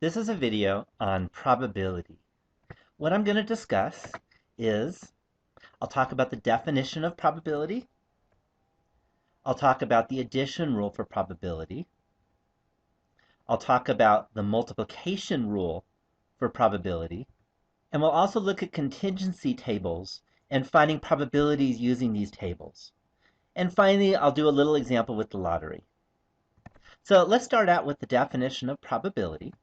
This is a video on probability. What I'm going to discuss is I'll talk about the definition of probability. I'll talk about the addition rule for probability. I'll talk about the multiplication rule for probability. And we'll also look at contingency tables and finding probabilities using these tables. And finally, I'll do a little example with the lottery. So let's start out with the definition of probability.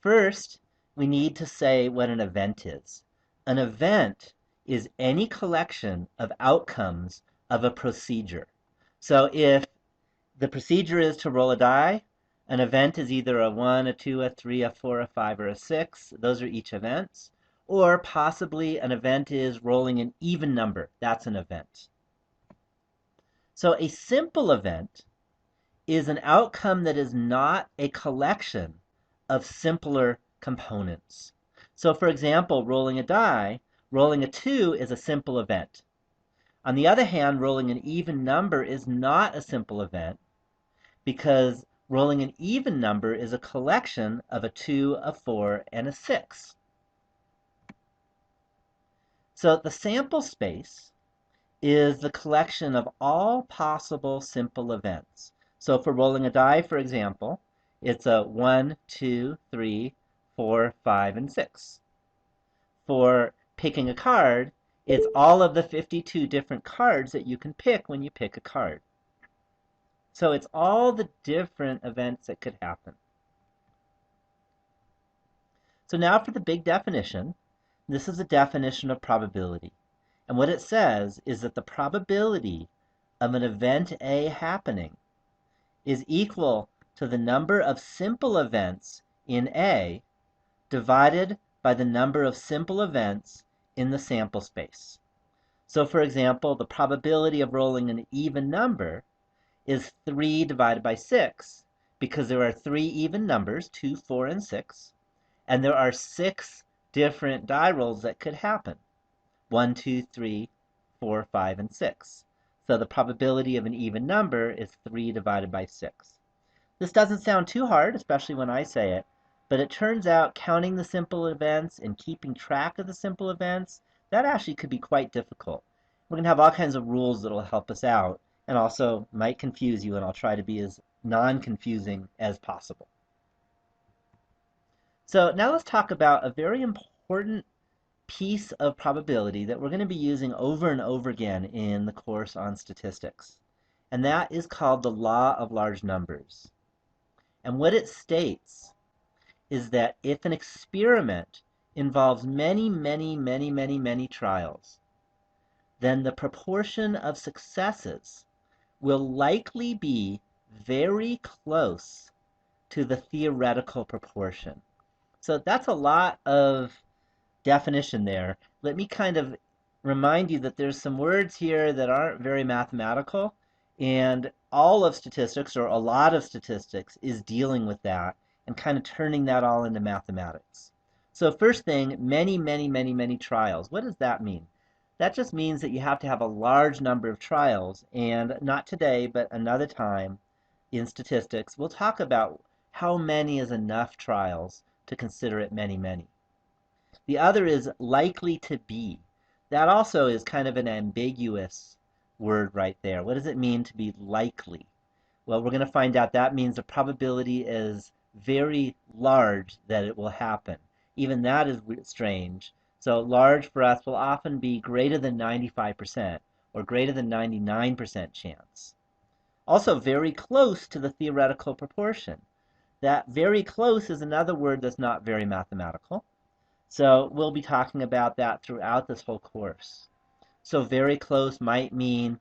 First, we need to say what an event is. An event is any collection of outcomes of a procedure. So if the procedure is to roll a die, an event is either a 1, a 2, a 3, a 4, a 5, or a 6. Those are each events. Or possibly an event is rolling an even number. That's an event. So a simple event is an outcome that is not a collection of simpler components. So for example, rolling a die, rolling a 2 is a simple event. On the other hand, rolling an even number is not a simple event because rolling an even number is a collection of a 2, a 4, and a 6. So the sample space is the collection of all possible simple events. So for rolling a die, for example, it's a 1, 2, 3, 4, 5, and 6. For picking a card, it's all of the 52 different cards that you can pick when you pick a card. So it's all the different events that could happen. So now for the big definition. This is a definition of probability. And what it says is that the probability of an event A happening is equal to the number of simple events in A divided by the number of simple events in the sample space. So for example, the probability of rolling an even number is 3 divided by 6 because there are 3 even numbers, 2, 4, and 6, and there are 6 different die rolls that could happen. 1, 2, 3, 4, 5, and 6. So the probability of an even number is 3 divided by 6. This doesn't sound too hard, especially when I say it, but it turns out counting the simple events and keeping track of the simple events, that actually could be quite difficult. We're going to have all kinds of rules that will help us out and also might confuse you, and I'll try to be as non-confusing as possible. So now let's talk about a very important piece of probability that we're going to be using over and over again in the course on statistics. And that is called the law of large numbers. And what it states is that if an experiment involves many trials, then the proportion of successes will likely be very close to the theoretical proportion. So that's a lot of definition there. Let me kind of remind you that there's some words here that aren't very mathematical, and all of statistics, or a lot of statistics, is dealing with that and kind of turning that all into mathematics. So first thing, many trials. What does that mean? That just means that you have to have a large number of trials, and not today, but another time in statistics, we'll talk about how many is enough trials to consider it many. The other is likely to be. That also is kind of an ambiguous word right there. What does it mean to be likely? Well, we're going to find out that means the probability is very large that it will happen. Even that is strange. So large for us will often be greater than 95% or greater than 99% chance. Also very close to the theoretical proportion. That very close is another word that's not very mathematical. So we'll be talking about that throughout this whole course. So very close might mean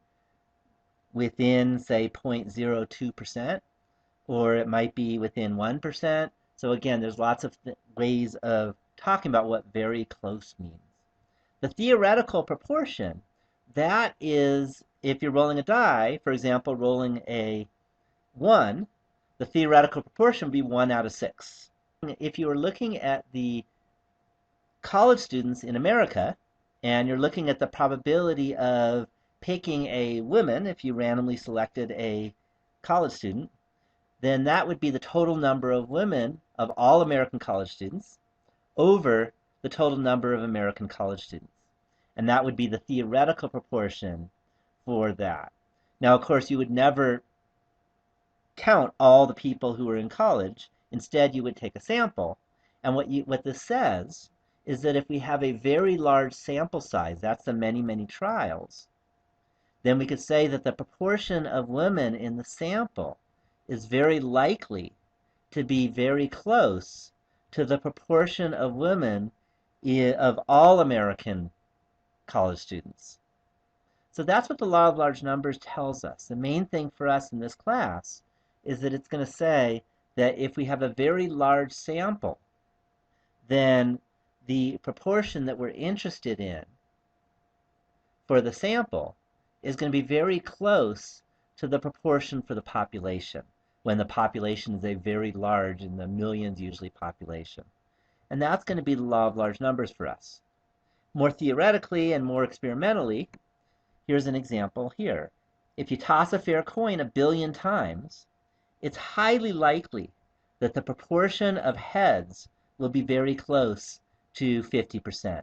within, say, 0.02%, or it might be within 1%. So again, there's lots of ways of talking about what very close means. The theoretical proportion, that is, if you're rolling a die, for example, rolling a 1, the theoretical proportion would be 1 out of 6. If you were looking at the college students in America, and you're looking at the probability of picking a woman, if you randomly selected a college student, then that would be the total number of women of all American college students over the total number of American college students. And that would be the theoretical proportion for that. Now, of course, you would never count all the people who are in college. Instead, you would take a sample. And what this says is that if we have a very large sample size, that's the many, many trials, then we could say that the proportion of women in the sample is very likely to be very close to the proportion of women of all American college students. So that's what the law of large numbers tells us. The main thing for us in this class is that it's going to say that if we have a very large sample, then the proportion that we're interested in for the sample is going to be very close to the proportion for the population, when the population is a very large, in the millions usually, population. And that's going to be the law of large numbers for us. More theoretically and more experimentally, here's an example here. If you toss a fair coin 1 billion times, it's highly likely that the proportion of heads will be very close to 50%.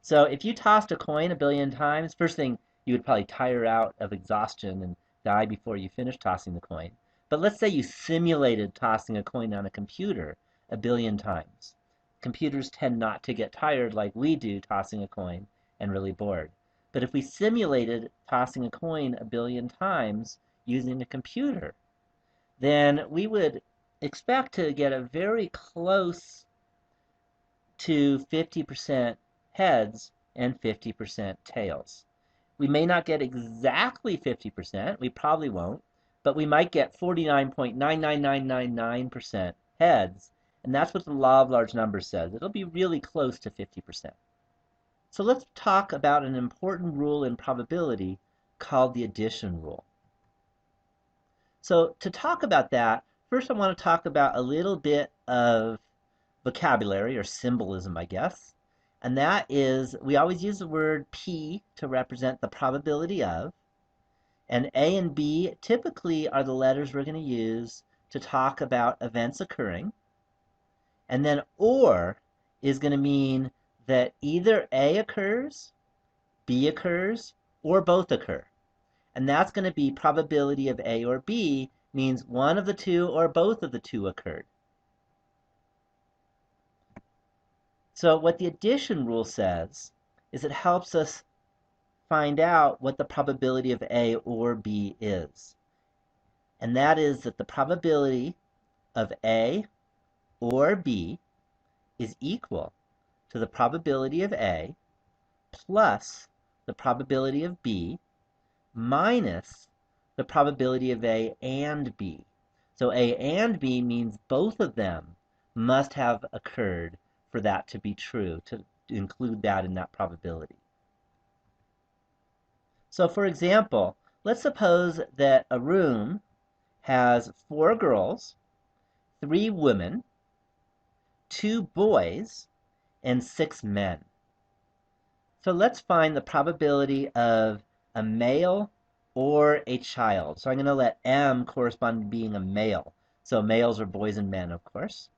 So if you tossed a coin 1 billion times, first thing, you would probably tire out of exhaustion and die before you finish tossing the coin. But let's say you simulated tossing a coin on a computer 1 billion times. Computers tend not to get tired like we do tossing a coin and really bored. But if we simulated tossing a coin 1 billion times using a computer, then we would expect to get a very close to 50% heads and 50% tails. We may not get exactly 50%, we probably won't, but we might get 49.99999% heads, and that's what the law of large numbers says. It'll be really close to 50%. So let's talk about an important rule in probability called the addition rule. So to talk about that, first I want to talk about a little bit of vocabulary or symbolism, I guess. And that is, we always use the word P to represent the probability of, and A and B typically are the letters we're going to use to talk about events occurring. And then OR is going to mean that either A occurs, B occurs, or both occur. And that's going to be probability of A or B means one of the two or both of the two occurred. So what the addition rule says is it helps us find out what the probability of A or B is. And that is that the probability of A or B is equal to the probability of A plus the probability of B minus the probability of A and B. So A and B means both of them must have occurred for that to be true, to include that in that probability. So for example, let's suppose that a room has 4 girls, 3 women, 2 boys, and 6 men. So let's find the probability of a male or a child. So I'm going to let M correspond to being a male. So males are boys and men, of course.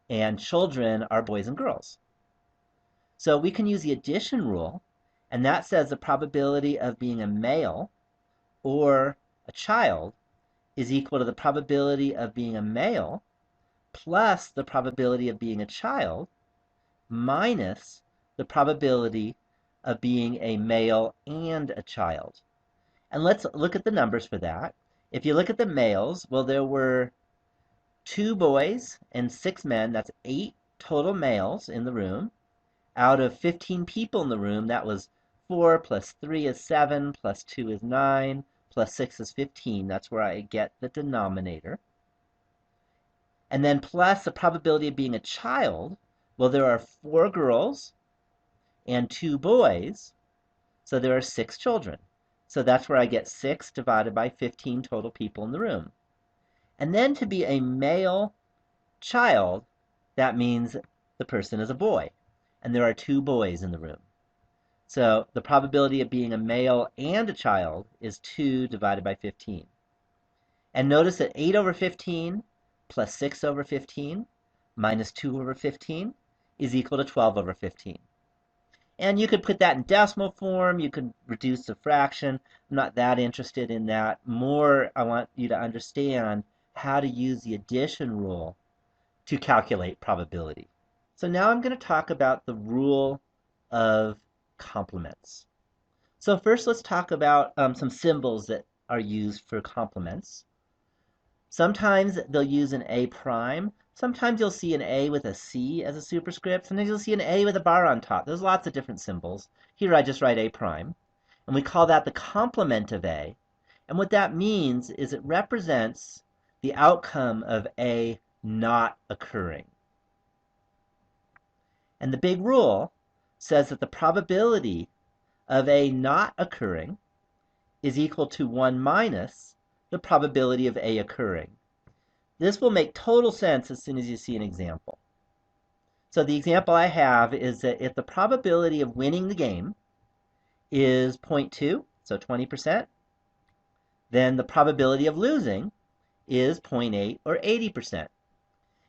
And children are boys and girls. So we can use the addition rule, and that says the probability of being a male or a child is equal to the probability of being a male plus the probability of being a child minus the probability of being a male and a child. And let's look at the numbers for that. If you look at the males, well, there were 2 boys and 6 men. That's 8 total males in the room. Out of 15 people in the room, that was 4 plus 3 is 7, plus 2 is 9, plus 6 is 15. That's where I get the denominator. And then plus the probability of being a child. Well, there are 4 girls and 2 boys, so there are 6 children. So that's where I get 6 divided by 15 total people in the room. And then to be a male child, that means the person is a boy. And there are 2 boys in the room. So the probability of being a male and a child is 2 divided by 15. And notice that 8 over 15 plus 6 over 15 minus 2 over 15 is equal to 12 over 15. And you could put that in decimal form. You could reduce the fraction. I'm not that interested in that. More, I want you to understand how to use the addition rule to calculate probability. So now I'm going to talk about the rule of complements. So first let's talk about some symbols that are used for complements. Sometimes they'll use an A prime. Sometimes you'll see an A with a C as a superscript. Sometimes you'll see an A with a bar on top. There's lots of different symbols. Here I just write A prime. And we call that the complement of A. And what that means is it represents the outcome of A not occurring. And the big rule says that the probability of A not occurring is equal to 1 minus the probability of A occurring. This will make total sense as soon as you see an example. So the example I have is that if the probability of winning the game is 0.2, so 20%, then the probability of losing is 0.8 or 80%.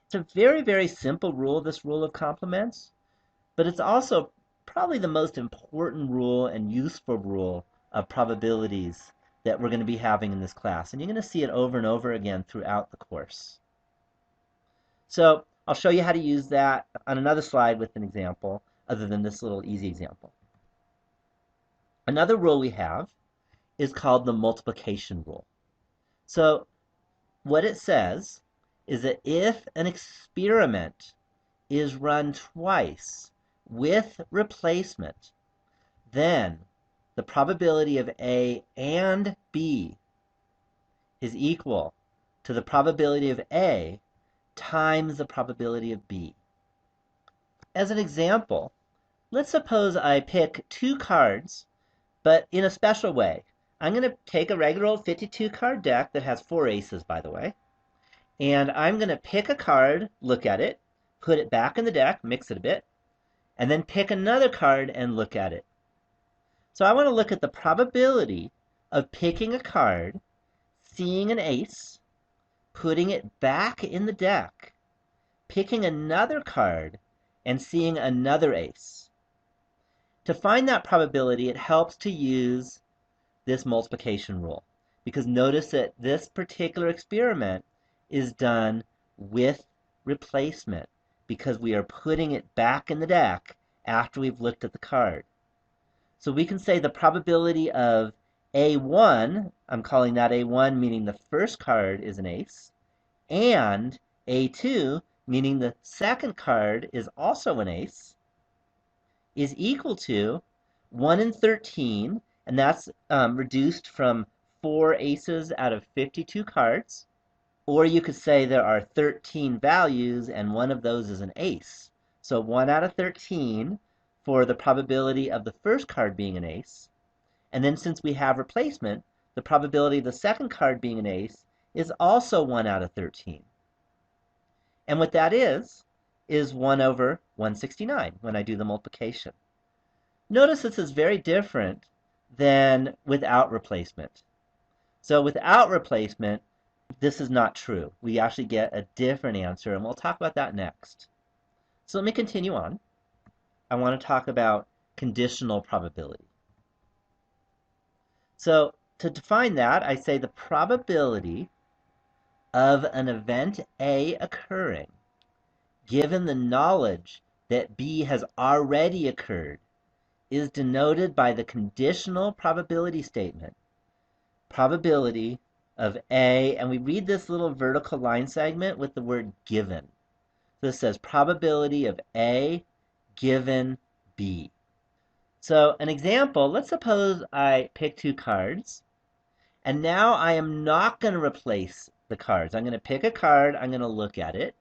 It's a very, very simple rule, this rule of complements, but it's also probably the most important rule and useful rule of probabilities that we're going to be having in this class. And you're going to see it over and over again throughout the course. So I'll show you how to use that on another slide with an example other than this little easy example. Another rule we have is called the multiplication rule. So what it says is that if an experiment is run twice with replacement, then the probability of A and B is equal to the probability of A times the probability of B. As an example, let's suppose I pick 2 cards, but in a special way. I'm going to take a regular old 52 card deck that has 4 aces, by the way, and I'm going to pick a card, look at it, put it back in the deck, mix it a bit, and then pick another card and look at it. So I want to look at the probability of picking a card, seeing an ace, putting it back in the deck, picking another card, and seeing another ace. To find that probability, it helps to use this multiplication rule, because notice that this particular experiment is done with replacement, because we are putting it back in the deck after we've looked at the card. So we can say the probability of A1, I'm calling that A1, meaning the first card is an ace, and A2, meaning the second card is also an ace, is equal to 1 in 13, and that's reduced from 4 aces out of 52 cards. Or you could say there are 13 values, and one of those is an ace. So 1 out of 13 for the probability of the first card being an ace. And then since we have replacement, the probability of the second card being an ace is also 1 out of 13. And what that is 1 over 169 when I do the multiplication. Notice this is very different than without replacement. So without replacement, this is not true. We actually get a different answer, and we'll talk about that next. So let me continue on. I want to talk about conditional probability. So to define that, I say the probability of an event A occurring, given the knowledge that B has already occurred, is denoted by the conditional probability statement. Probability of A, and we read this little vertical line segment with the word given. This says probability of A given B. So an example, let's suppose I pick 2 cards, and now I am not going to replace the cards. I'm going to pick a card, I'm going to look at it.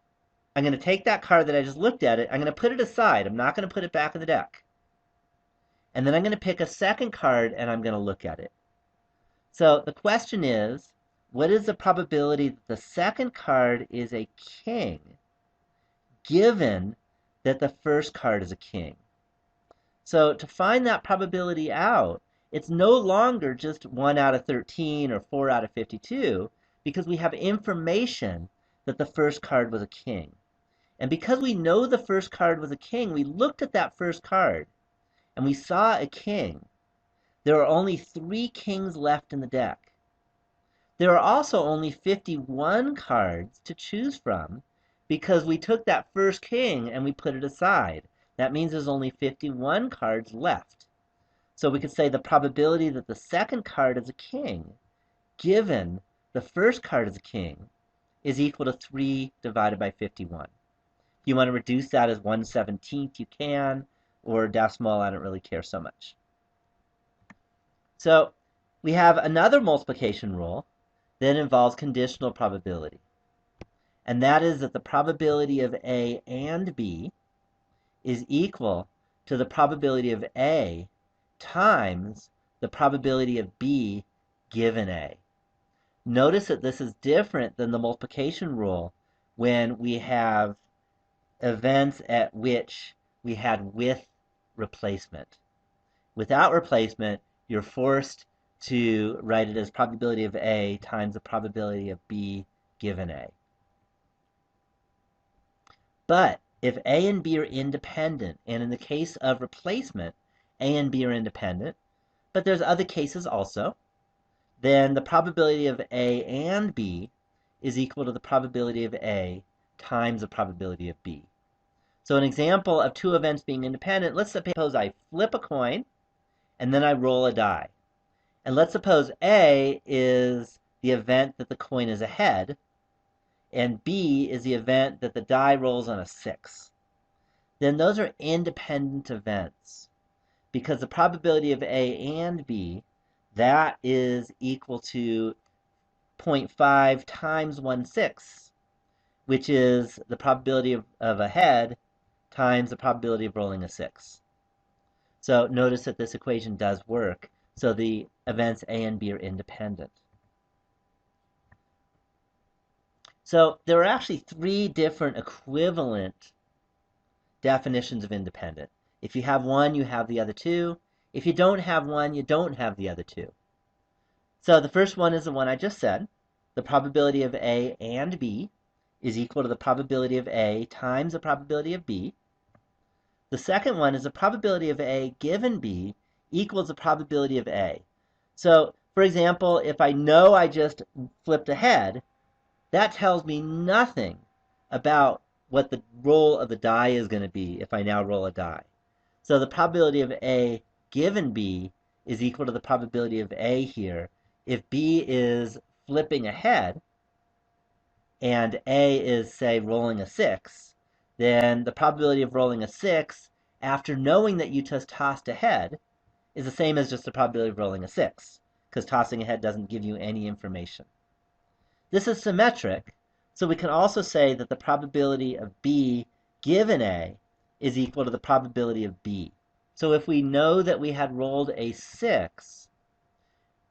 I'm going to take that card that I just looked at it, I'm going to put it aside. I'm not going to put it back in the deck. And then I'm going to pick a second card and I'm going to look at it. So the question is, what is the probability that the second card is a king, given that the first card is a king? So to find that probability out, it's no longer just 1 out of 13 or 4 out of 52, because we have information that the first card was a king. And because we know the first card was a king, we looked at that first card and we saw a king. There are only 3 kings left in the deck. There are also only 51 cards to choose from because we took that first king and we put it aside. That means there's only 51 cards left. So we could say the probability that the second card is a king, given the first card is a king, is equal to 3 divided by 51. If you want to reduce that as 1/17, you can, or decimal, I don't really care so much. So we have another multiplication rule that involves conditional probability. And that is that the probability of A and B is equal to the probability of A times the probability of B given A. Notice that this is different than the multiplication rule when we have events at which we had with replacement. Without replacement, you're forced to write it as probability of A times the probability of B given A. But if A and B are independent, and in the case of replacement, A and B are independent, but there's other cases also, then the probability of A and B is equal to the probability of A times the probability of B. So an example of 2 events being independent, let's suppose I flip a coin and then I roll a die. And let's suppose A is the event that the coin is ahead, and B is the event that the die rolls on a 6. Then those are independent events, because the probability of A and B, that is equal to 0.5 times 1/6, which is the probability of ahead times the probability of rolling a 6. So notice that this equation does work. So the events A and B are independent. So there are actually 3 different equivalent definitions of independent. If you have one, you have the other 2. If you don't have one, you don't have the other 2. So the first one is the one I just said. The probability of A and B is equal to the probability of A times the probability of B. The second one is the probability of A given B equals the probability of A. So, for example, if I know I just flipped ahead, that tells me nothing about what the roll of the die is going to be if I now roll a die. So the probability of A given B is equal to the probability of A here. If B is flipping ahead and A is, say, rolling a 6, then the probability of rolling a 6 after knowing that you just tossed ahead is the same as just the probability of rolling a 6, because tossing ahead doesn't give you any information. This is symmetric, so we can also say that the probability of B given A is equal to the probability of B. So if we know that we had rolled a 6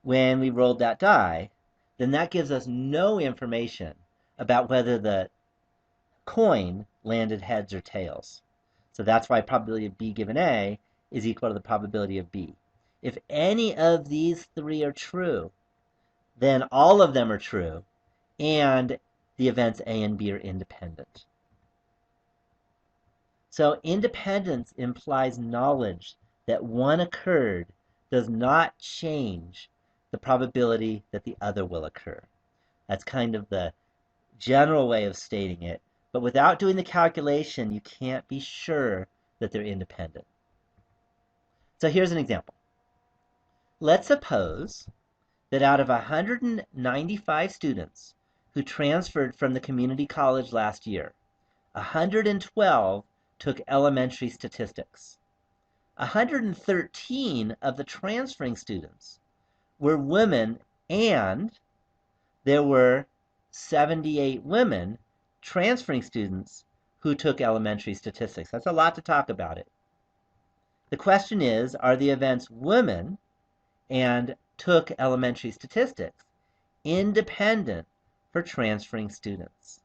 when we rolled that die, then that gives us no information about whether the coin landed heads or tails. So that's why probability of B given A is equal to the probability of B. If any of these 3 are true, then all of them are true, and the events A and B are independent. So independence implies knowledge that one occurred does not change the probability that the other will occur. That's kind of the general way of stating it, but without doing the calculation, you can't be sure that they're independent. So here's an example. Let's suppose that out of 195 students who transferred from the community college last year, 112 took elementary statistics. 113 of the transferring students were women, and there were 78 women transferring students who took elementary statistics. That's a lot to talk about it. The question is, are the events women and took elementary statistics independent for transferring students?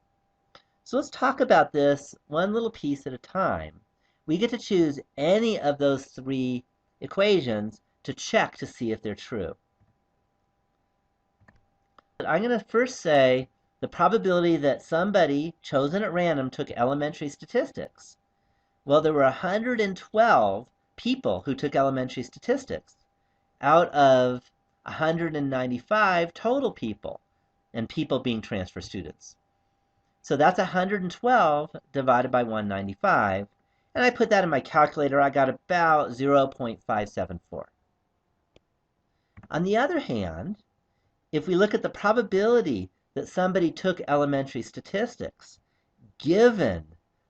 So let's talk about this one little piece at a time. We get to choose any of those 3 equations to check to see if they're true. I'm going to first say the probability that somebody chosen at random took elementary statistics. Well, there were 112 people who took elementary statistics out of 195 total people, and people being transfer students. So that's 112 divided by 195, and I put that in my calculator. I got about 0.574. On the other hand, if we look at the probability that somebody took elementary statistics, given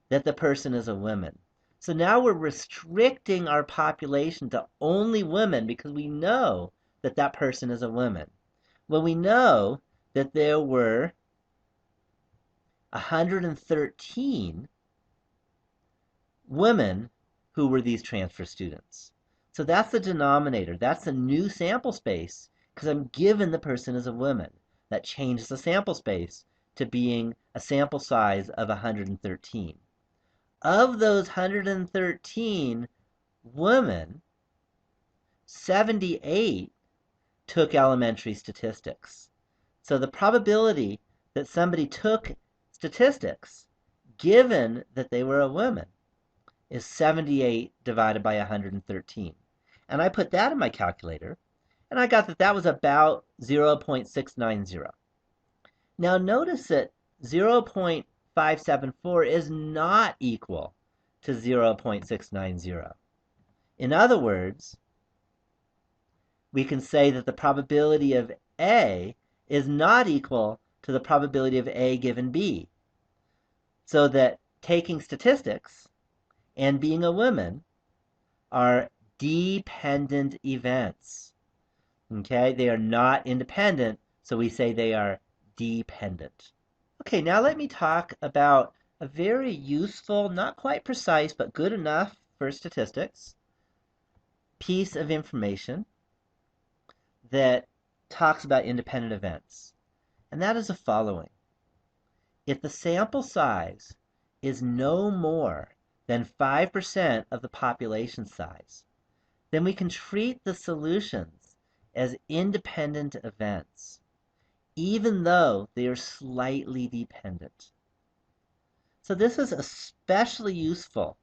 that the person is a woman. So now we're restricting our population to only women because we know that that person is a woman. Well, we know that there were 113 women who were these transfer students. So that's the denominator. That's a new sample space because I'm given the person is a woman. That changes the sample space to being a sample size of 113. Of those 113 women, 78 took elementary statistics. So the probability that somebody took statistics, given that they were a woman, is 78 divided by 113. And I put that in my calculator, and I got that that was about 0.690. Now notice that 0.574 is not equal to 0.690. In other words, we can say that the probability of A is not equal to the probability of A given B. So that taking statistics and being a woman are dependent events. Okay, they are not independent, so we say they are dependent. Okay, now let me talk about a very useful, not quite precise, but good enough for statistics, piece of information that talks about independent events. And that is the following. If the sample size is no more than 5% of the population size, then we can treat the solutions as independent events, even though they are slightly dependent. So this is especially useful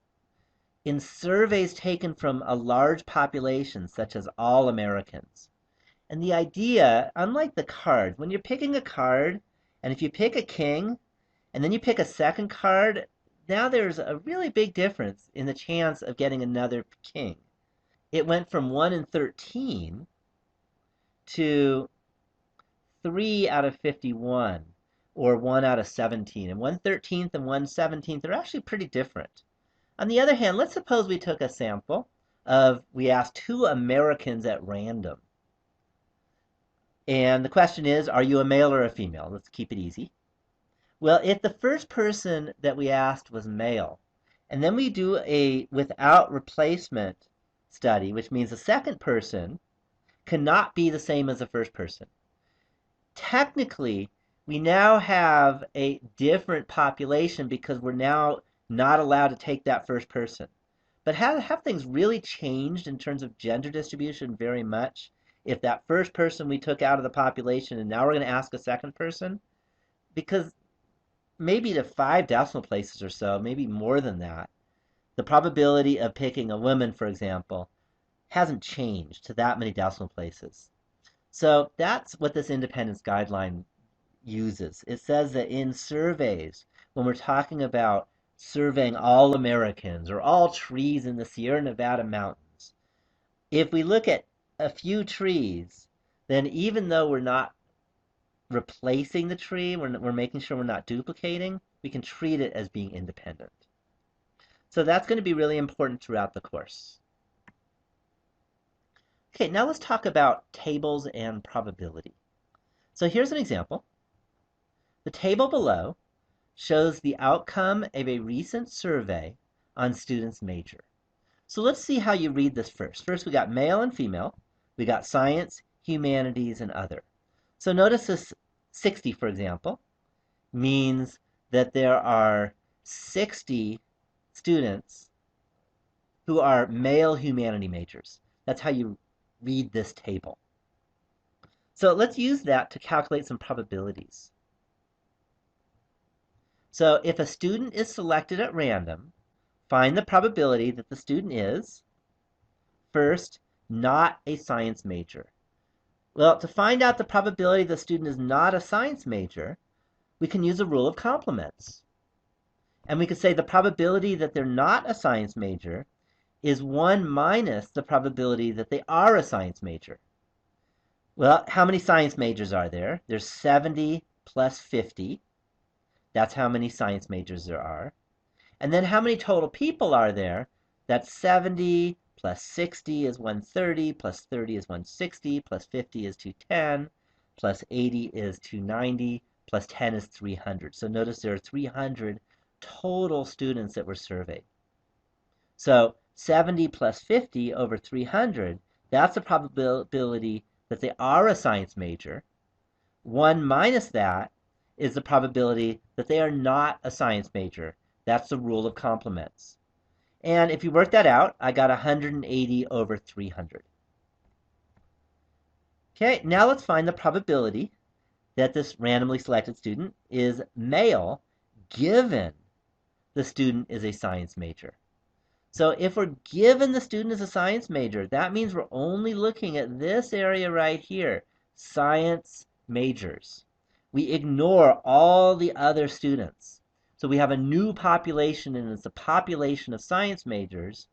in surveys taken from a large population, such as all Americans. And the idea, unlike the cards, when you're picking a card, and if you pick a king, and then you pick a second card, now there's a really big difference in the chance of getting another king. It went from 1 in 13 to 3 out of 51, or 1 out of 17. And 1/13 and 1/17 are actually pretty different. On the other hand, let's suppose we took a sample we asked 2 Americans at random. And the question is, are you a male or a female? Let's keep it easy. Well, if the first person that we asked was male, and then we do a without replacement study, which means the second person cannot be the same as the first person. Technically, we now have a different population because we're now not allowed to take that first person. But have things really changed in terms of gender distribution very much if that first person we took out of the population and now we're going to ask a second person? Because maybe to 5 decimal places or so, maybe more than that, the probability of picking a woman, for example, hasn't changed to that many decimal places. So that's what this independence guideline uses. It says that in surveys, when we're talking about surveying all Americans or all trees in the Sierra Nevada mountains, if we look at a few trees, then even though we're not replacing the tree, we're making sure we're not duplicating, we can treat it as being independent. So that's going to be really important throughout the course. Okay, now let's talk about tables and probability. So here's an example. The table below shows the outcome of a recent survey on students' major. So let's see how you read this first. First, we got male and female. We got science, humanities, and other. So notice this 60, for example, means that there are 60 students who are male humanity majors. That's how you read this table. So let's use that to calculate some probabilities. So if a student is selected at random, find the probability that the student is, first, not a science major. Well, to find out the probability the student is not a science major, we can use a rule of complements. And we could say the probability that they're not a science major is 1 minus the probability that they are a science major. Well, how many science majors are there? There's 70 plus 50. That's how many science majors there are. And then how many total people are there? That's 70 plus 60 is 130, plus 30 is 160, plus 50 is 210, plus 80 is 290, plus 10 is 300. So notice there are 300 total students that were surveyed. So 70 plus 50 over 300, that's the probability that they are a science major. 1 minus that is the probability that they are not a science major. That's the rule of complements. And if you work that out, I got 180 over 300. Okay, now let's find the probability that this randomly selected student is male given the student is a science major. So if we're given the student is a science major, that means we're only looking at this area right here, science majors. We ignore all the other students. So we have a new population, and it's a population of science majors,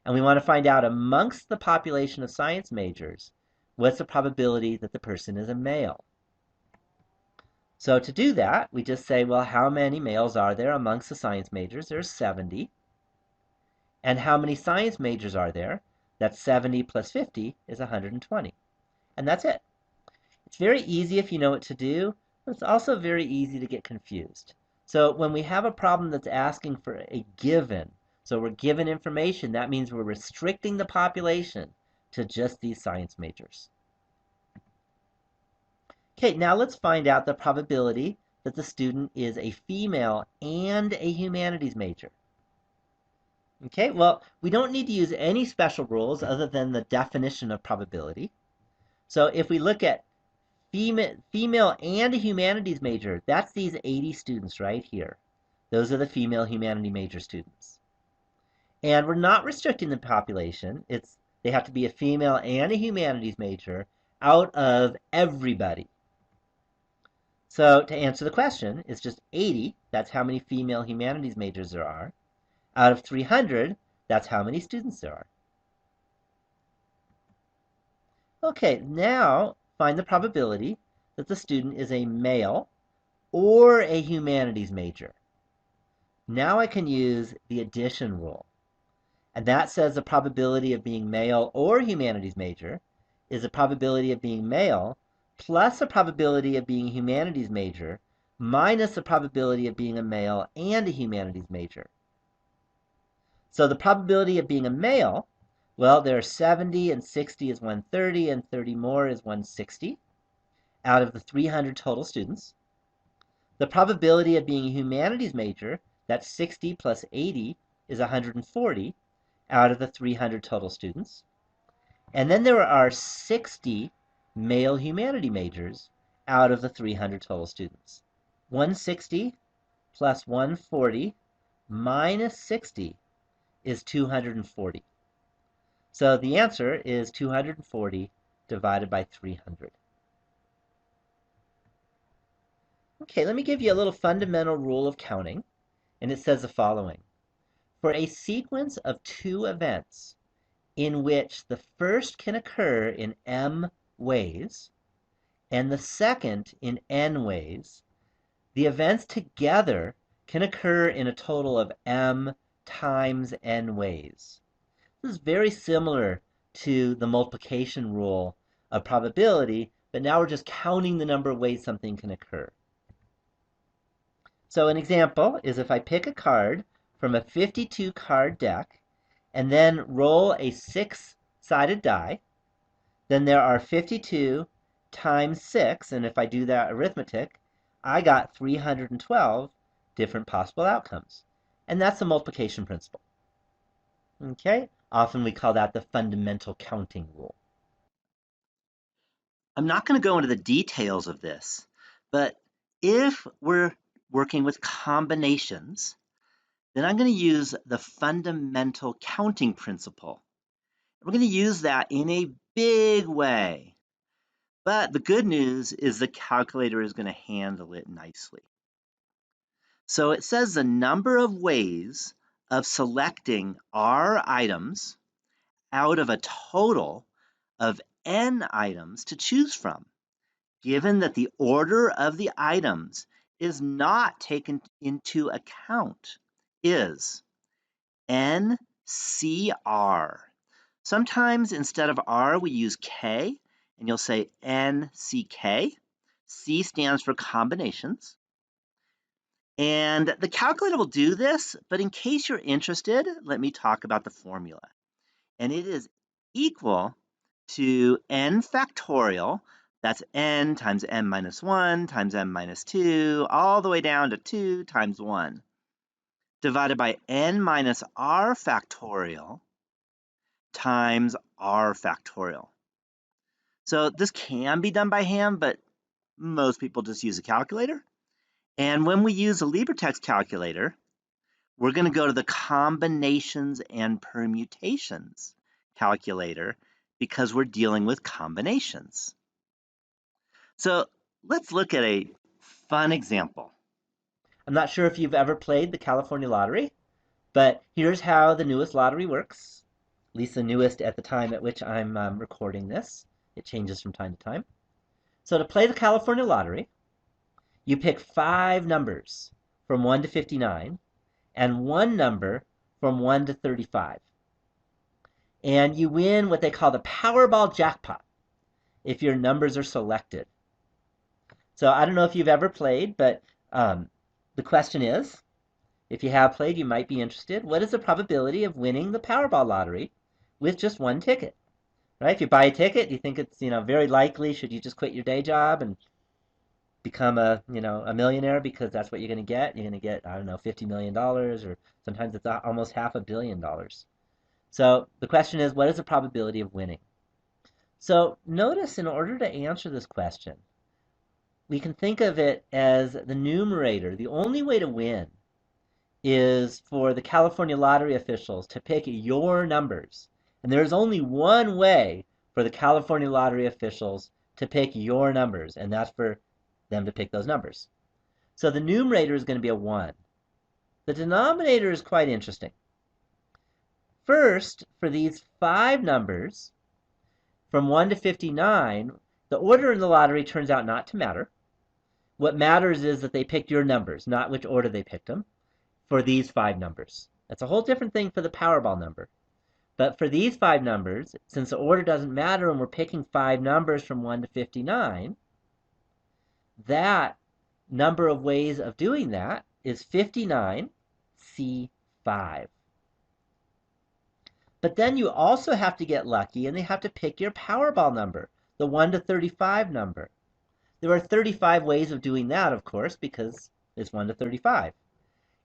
and we want to find out amongst the population of science majors, what's the probability that the person is a male? So to do that, we just say, well, how many males are there amongst the science majors? There's 70. And how many science majors are there? That's 70 plus 50 is 120. And that's it. It's very easy if you know what to do, but it's also very easy to get confused. So when we have a problem that's asking for a given, so we're given information, that means we're restricting the population to just these science majors. Okay, now let's find out the probability that the student is a female and a humanities major. Okay, well, we don't need to use any special rules other than the definition of probability. So if we look at female and a humanities major, that's these 80 students right here. Those are the female humanity major students. And we're not restricting the population. They have to be a female and a humanities major out of everybody. So to answer the question, it's just 80. That's how many female humanities majors there are. Out of 300, that's how many students there are. Okay, now find the probability that the student is a male or a humanities major. Now I can use the addition rule. And that says the probability of being male or humanities major is the probability of being male plus the probability of being a humanities major minus the probability of being a male and a humanities major. So the probability of being a male, well, there are 70 and 60 is 130 and 30 more is 160 out of the 300 total students. The probability of being a humanities major, that's 60 plus 80 is 140 out of the 300 total students. And then there are 60 male humanity majors out of the 300 total students. 160 plus 140 minus 60 is 240. So the answer is 240 divided by 300. Okay, let me give you a little fundamental rule of counting, and it says the following. For a sequence of two events in which the first can occur in m ways and the second in n ways, the events together can occur in a total of m times n ways. This is very similar to the multiplication rule of probability, but now we're just counting the number of ways something can occur. So an example is if I pick a card from a 52 card deck and then roll a 6-sided die, then there are 52 times 6, and if I do that arithmetic, I got 312 different possible outcomes. And that's the multiplication principle. Okay? Often we call that the fundamental counting rule. I'm not going to go into the details of this, but if we're working with combinations, then I'm going to use the fundamental counting principle. We're going to use that in a big way. But the good news is the calculator is going to handle it nicely. So it says the number of ways of selecting R items out of a total of N items to choose from, given that the order of the items is not taken into account, is NCR. Sometimes instead of R, we use K, and you'll say NCK. C stands for combinations. And the calculator will do this, but in case you're interested, let me talk about the formula. And it is equal to n factorial, that's n times n minus 1 times n minus 2, all the way down to 2 times 1, divided by n minus r factorial times r factorial. So this can be done by hand, but most people just use a calculator. And when we use a LibreTexts calculator, we're going to go to the combinations and permutations calculator because we're dealing with combinations. So let's look at a fun example. I'm not sure if you've ever played the California lottery, but here's how the newest lottery works, at least the newest at the time at which I'm recording this. It changes from time to time. So to play the California lottery, you pick 5 numbers from 1 to 59 and 1 number from 1 to 35. And you win what they call the Powerball jackpot if your numbers are selected. So I don't know if you've ever played, but the question is, if you have played, you might be interested. What is the probability of winning the Powerball lottery with just 1 ticket? Right? If you buy a ticket, you think it's very likely. Should you just quit your day job and become a millionaire because that's what you're going to get? You're going to get, I don't know, $50 million, or sometimes it's almost $500 million. So the question is, what is the probability of winning? So notice, in order to answer this question, we can think of it as the numerator. The only way to win is for the California lottery officials to pick your numbers. And there's only one way for the California lottery officials to pick your numbers, and that's for them to pick those numbers. So the numerator is going to be a 1. The denominator is quite interesting. First, for these 5 numbers, from 1 to 59, the order in the lottery turns out not to matter. What matters is that they picked your numbers, not which order they picked them, for these 5 numbers. That's a whole different thing for the Powerball number. But for these 5 numbers, since the order doesn't matter and we're picking 5 numbers from 1 to 59, that number of ways of doing that is 59C5. But then you also have to get lucky, and they have to pick your Powerball number, the 1 to 35 number. There are 35 ways of doing that, of course, because it's 1 to 35.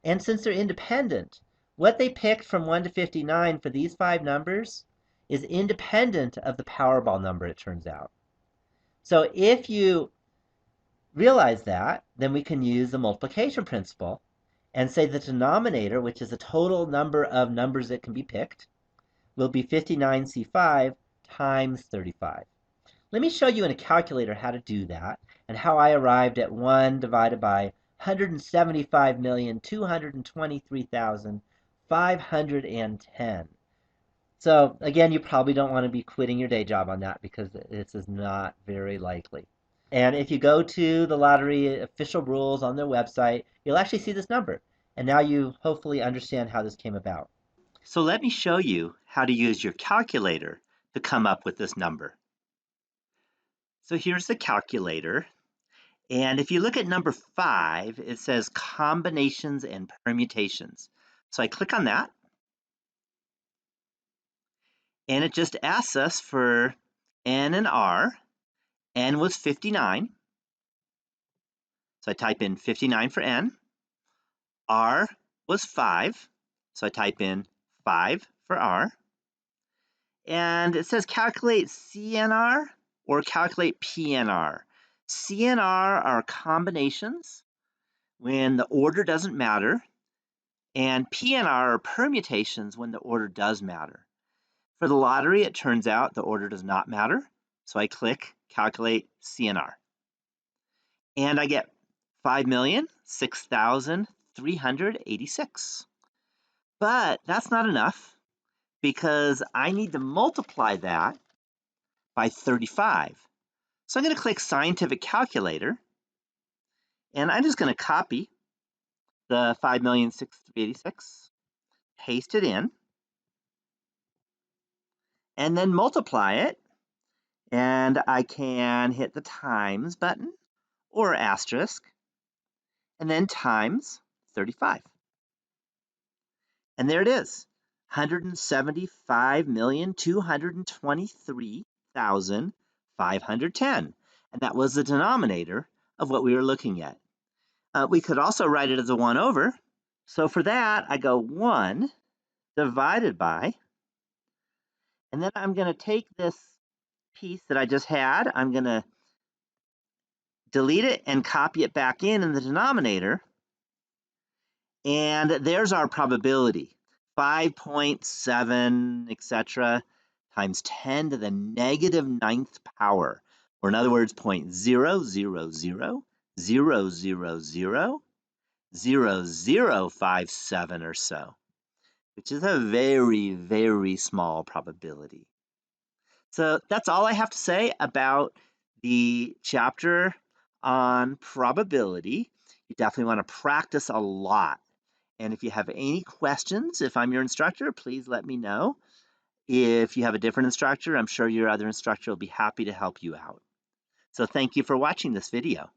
And since they're independent, what they picked from 1 to 59 for these 5 numbers is independent of the Powerball number, it turns out. So if you realize that, then we can use the multiplication principle and say the denominator, which is the total number of numbers that can be picked, will be 59C5 times 35. Let me show you in a calculator how to do that and how I arrived at 1 divided by 175,223,510. So again, you probably don't want to be quitting your day job on that because this is not very likely. And if you go to the lottery official rules on their website, you'll actually see this number. And now you hopefully understand how this came about. So let me show you how to use your calculator to come up with this number. So here's the calculator. And if you look at number 5, it says combinations and permutations. So I click on that. And it just asks us for N and R. N was 59. So I type in 59 for N. R was 5. So I type in 5 for R. And it says calculate CNR. or calculate PNR. CNR are combinations when the order doesn't matter, and PNR are permutations when the order does matter. For the lottery, it turns out the order does not matter, so I click Calculate CNR. And I get 5,006,386. But that's not enough because I need to multiply that by 35. So I'm going to click Scientific Calculator, and I'm just going to copy the 5,006,386, paste it in, and then multiply it. And I can hit the times button or asterisk, and then times 35. And there it is, 175,223,510. And that was the denominator of what we were looking at. We could also write it as a 1 over. So for that, I go 1 divided by, and then I'm going to take this piece that I just had, I'm going to delete it and copy it back in the denominator. And there's our probability, 5.7, etc., times 10 to the negative 9th power, or in other words, 0.000000057 or so, which is a very, very small probability. So that's all I have to say about the chapter on probability. You definitely want to practice a lot. And if you have any questions, if I'm your instructor, please let me know. If you have a different instructor, I'm sure your other instructor will be happy to help you out. So thank you for watching this video.